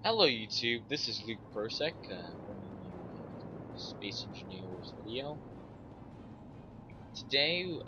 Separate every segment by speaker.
Speaker 1: Hello YouTube, this is Luke Prosek, bringing you a Space Engineers video. Today,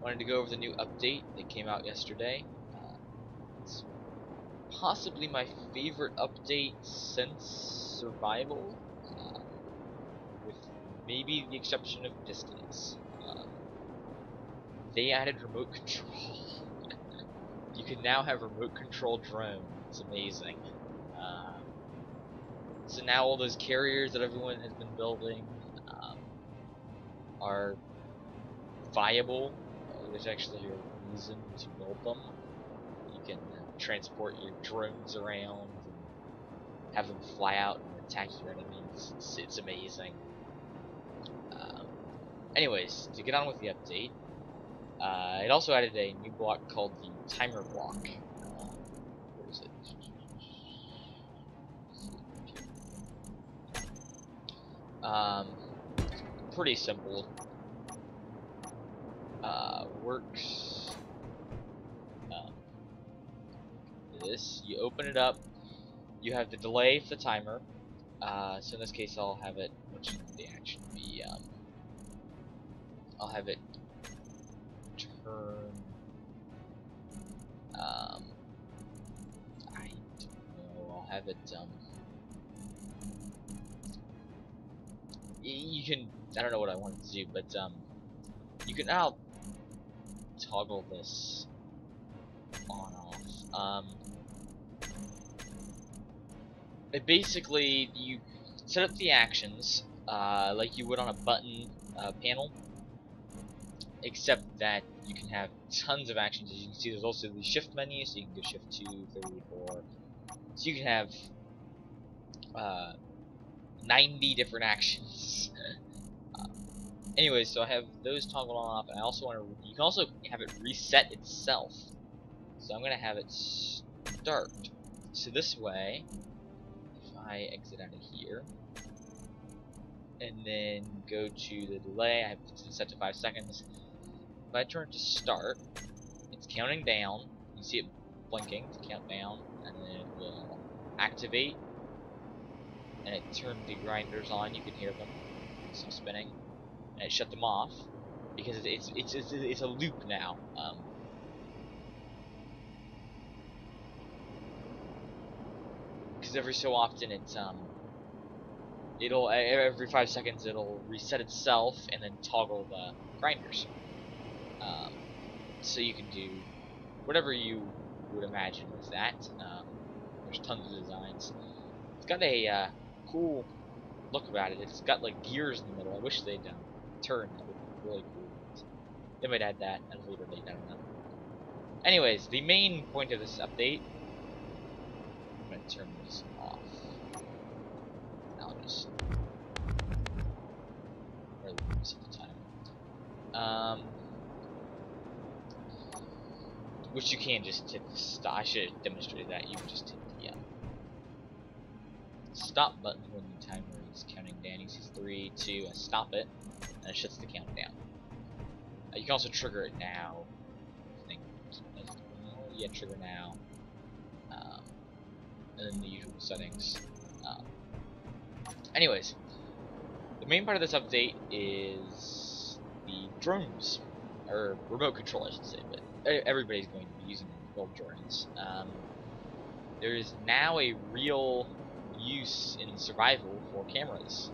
Speaker 1: wanted to go over the new update that came out yesterday. It's possibly my favorite update since Survival, with maybe the exception of Distance. They added remote control. You can now have remote control drones. It's amazing. So now all those carriers that everyone has been building are viable. There's actually a reason to build them. You can transport your drones around and have them fly out and attack your enemies. It's amazing. Anyways, to get on with the update, it also added a new block called the timer block. Where is it? Pretty simple. Works. This, you open it up. You have the delay for the timer. So in this case, I'll have it. What should the action be? I'll have it turn. I don't know. I'll have it. You can. I don't know what I wanted to do, but you can now toggle this on off. It basically, you set up the actions like you would on a button panel, except that you can have tons of actions. As you can see, there's also the shift menu, so you can go shift 2, 3, 4. So you can have 90 different actions. Anyways, so I have those toggled on off, and I also want to. You can also have it reset itself. So I'm gonna have it start. So this way, if I exit out of here, and then go to the delay, I have it set to 5 seconds. If I turn it to start, it's counting down. You see it blinking to count down, and then it will activate. And it turned the grinders on. You can hear them, some spinning. And it shut them off because it's a loop now. Because every so often it'll every 5 seconds it'll reset itself and then toggle the grinders. So you can do whatever you would imagine with that. There's tons of designs. It's got a cool look about it. It's got like gears in the middle. I wish they'd turn. That would be really cool. They might add that at a later date. I don't know. Anyways, the main point of this update. I'm gonna turn this off. I'll just reset the time. Which you can just hit the stop. I should have demonstrated that. You can just hit the stop button when the timer is counting down. You see 3, 2, and stop it, and it shuts the countdown. You can also trigger it now. I think. Yeah, trigger now. And then the usual settings. Anyways, the main part of this update is the drones, or remote control, I should say. But everybody's going to be using remote drones. There is now a real use in survival for cameras.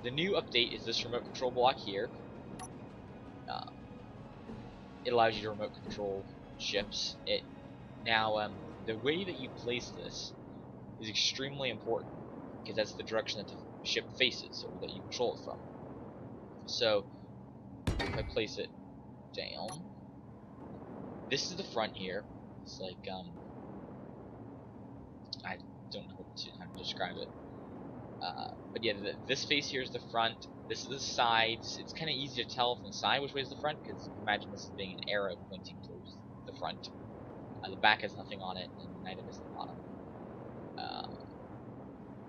Speaker 1: The new update is this remote control block here. It allows you to remote control ships. The way that you place this is extremely important because that's the direction that the ship faces, or that you control it from. So if I place it down, this is the front here. It's like I don't know how to describe it. But yeah, this face here is the front. This is the sides. It's kind of easy to tell from the side which way is the front, because imagine this as being an arrow pointing towards the front. The back has nothing on it, and neither does the bottom.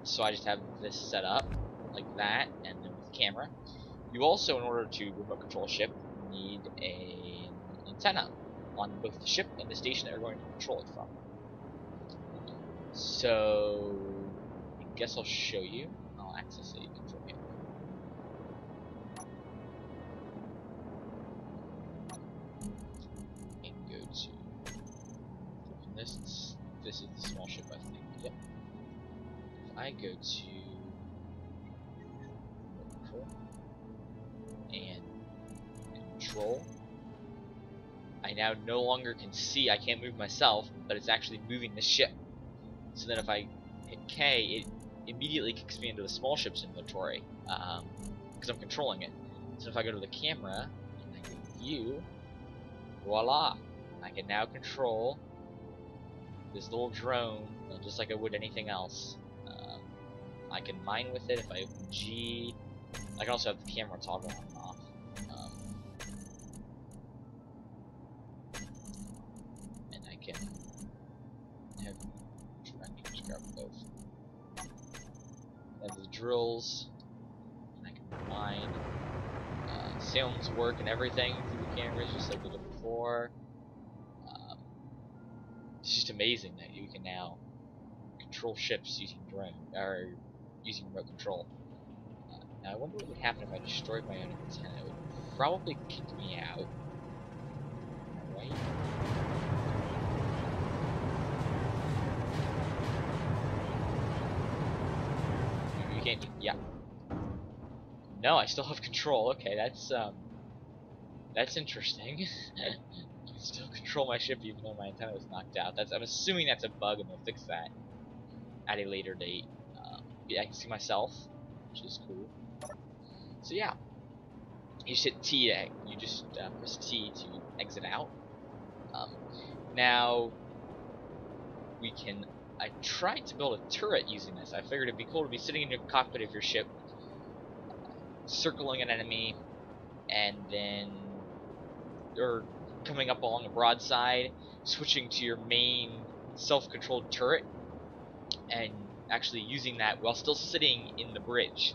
Speaker 1: So I just have this set up like that, and then with the camera. You also, in order to remote control a ship, need an antenna on both the ship and the station that you're going to control it from. So I guess I'll show you. I'll access a control panel. And go to this is the small ship, I think. Yep. If I go to control and control, I now no longer can see. I can't move myself, but it's actually moving the ship. So then if I hit K, it immediately kicks me into the small ship's inventory, because I'm controlling it. So if I go to the camera and I go view, voila, I can now control this little drone just like I would anything else. I can mine with it if I open G. I can also have the camera toggle on and off. And I can have, I can just grab both. And the drills, and I can mine. Sounds work and everything through the cameras just like we did before. It's just amazing that you can now control ships using drone or using remote control. Now I wonder what would happen if I destroyed my own antenna. It would probably kick me out. Right? You can't. Yeah. No, I still have control. Okay, that's interesting. I can still control my ship even though my antenna was knocked out. I'm assuming that's a bug and they'll fix that at a later date. Yeah, I can see myself, which is cool. So yeah, you just hit T to, you just press T to exit out. Now we can. I tried to build a turret using this. I figured it'd be cool to be sitting in your cockpit of your ship, circling an enemy, and then or coming up along a broadside, switching to your main self-controlled turret, and actually using that while still sitting in the bridge.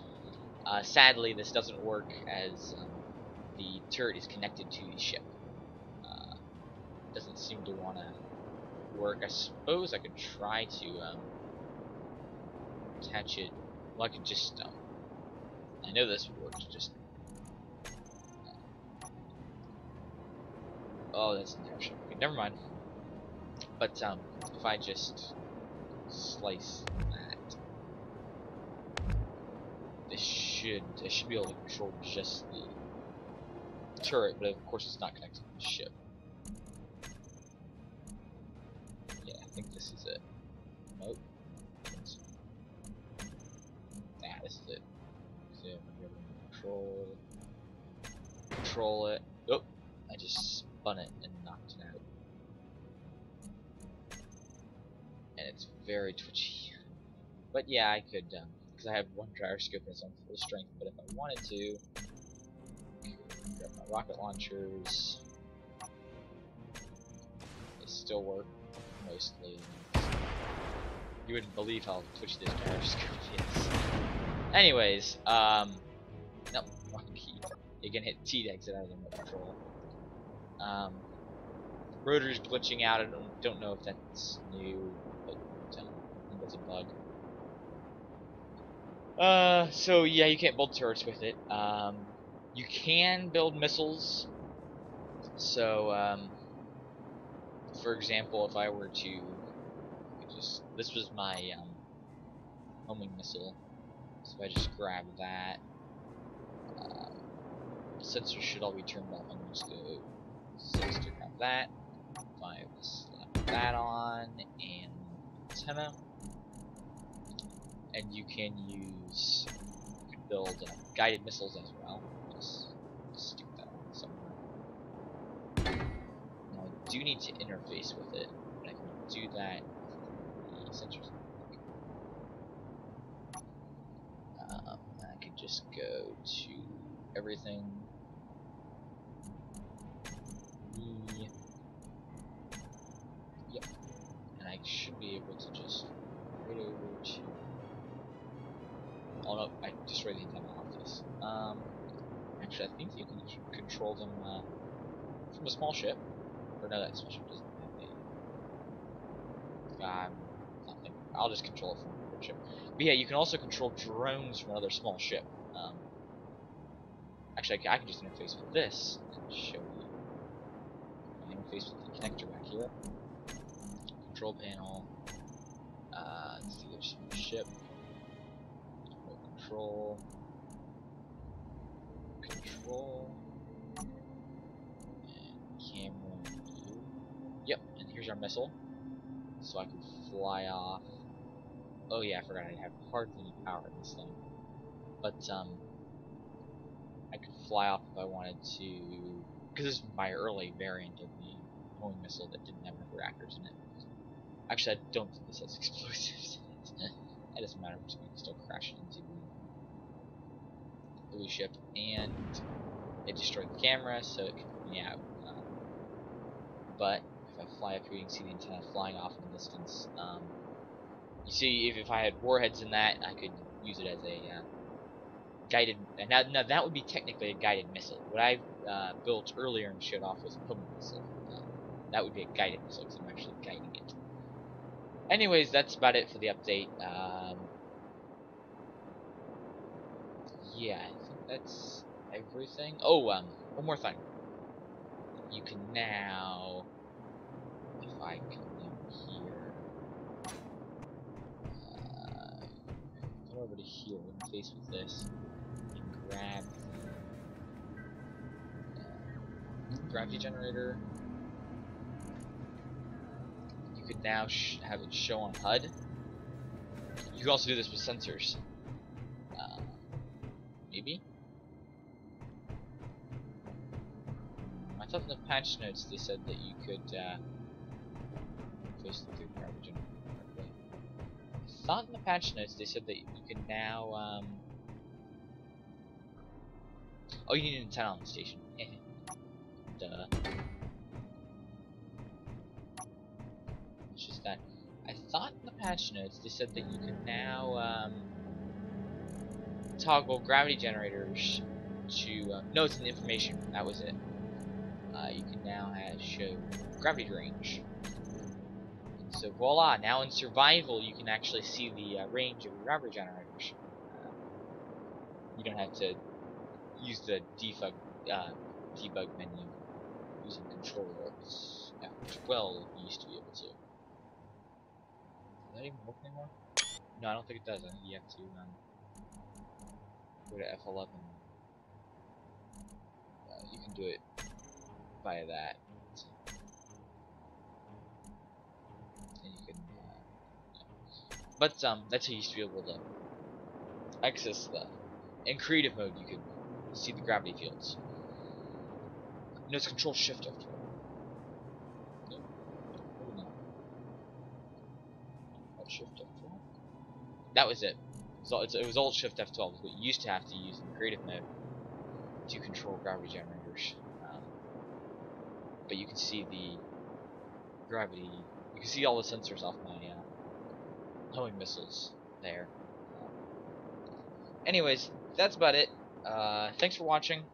Speaker 1: Sadly, this doesn't work as the turret is connected to the ship. Doesn't seem to want to work. I suppose I could try to attach it. Well, I could just. I know this would work. Just. Oh, that's an entire ship. Okay, never mind. But if I just slice that, I should be able to control just the turret, but of course it's not connected to the ship. Yeah, I think this is it. Nope. Nah, this is it. So I'm gonna be able to control it. Oh, I just spun it and knocked it out. And it's very twitchy. But yeah, I could, because I have one gyroscope and it's on full strength, but if I wanted to, grab my rocket launchers. They still work, mostly. You wouldn't believe how twitchy this gyroscope is. Anyways, nope, wrong key. You can hit T to exit out of the remote control. Rotor's glitching out. I don't know if that's new, but I think that's a bug. So yeah, you can't build turrets with it. You can build missiles. So, for example, if I were to this was my homing missile. So if I just grab that, sensors should all be turned off. I'm just go 6 to grab that. 5 slap that on, and antenna. And you can build guided missiles as well. Just stick that on somewhere. Now I do need to interface with it, but I can do that with the sensors. I could just go to everything. Yep. And I should be able to just right over to. Oh no, I destroyed the antenna off this. Actually, I think you can control them from a small ship. Or no, that small ship doesn't have a. I'm not thinking I'll just control it from a ship. But yeah, you can also control drones from another small ship. Actually, I can just interface with this and show you. I interface with the connector back here. Control panel. Let's see, there's small ship. Remote control. Control. And camera view. Yep, and here's our missile. So I can fly off. Oh yeah, I forgot I have hardly any power in this thing. But I could fly off if I wanted to, because this is my early variant of the homing missile that didn't have enough reactors in it. Actually, I don't think this has explosives in it. That doesn't matter, because we can still crash it into the blue ship, and it destroyed the camera, so it kicked me out. But if I fly up here, you can see the antenna flying off in the distance. You see, if I had warheads in that, I could use it as a guided. Now that would be technically a guided missile. What I built earlier and showed off was a homing missile. That would be a guided missile because I'm actually guiding it. Anyways, that's about it for the update. Yeah, I think that's everything. Oh, one more thing. You can now, if I can here, come over to here, interface with this, and grab the gravity generator. You could now have it show on HUD. You can also do this with sensors. Maybe? I thought in the patch notes they said that you could face the gravity generator correctly. I thought in the patch notes they said that you can now oh, you need an antenna on the station. Duh. It's just that I thought in the patch notes they said that you can now toggle gravity generators to no, it's an information. That was it. You can now show gravity range. And so voila! Now in survival, you can actually see the range of your gravity generators. You don't have to use the debug menu using control alts. F12 you used to be able to. Does that even work anymore? No, I don't think it does. I think you have to go to F11. You can do it via that. And you can, but that's how you used to be able to access the. In creative mode, you could see the gravity fields. No, it's Control Shift F12. No, maybe not. Alt Shift F12. That was it. So it was Alt Shift F12 is what you used to have to use in creative mode to control gravity generators. But you can see the gravity. You can see all the sensors off my homing missiles there. Anyways, that's about it. Thanks for watching.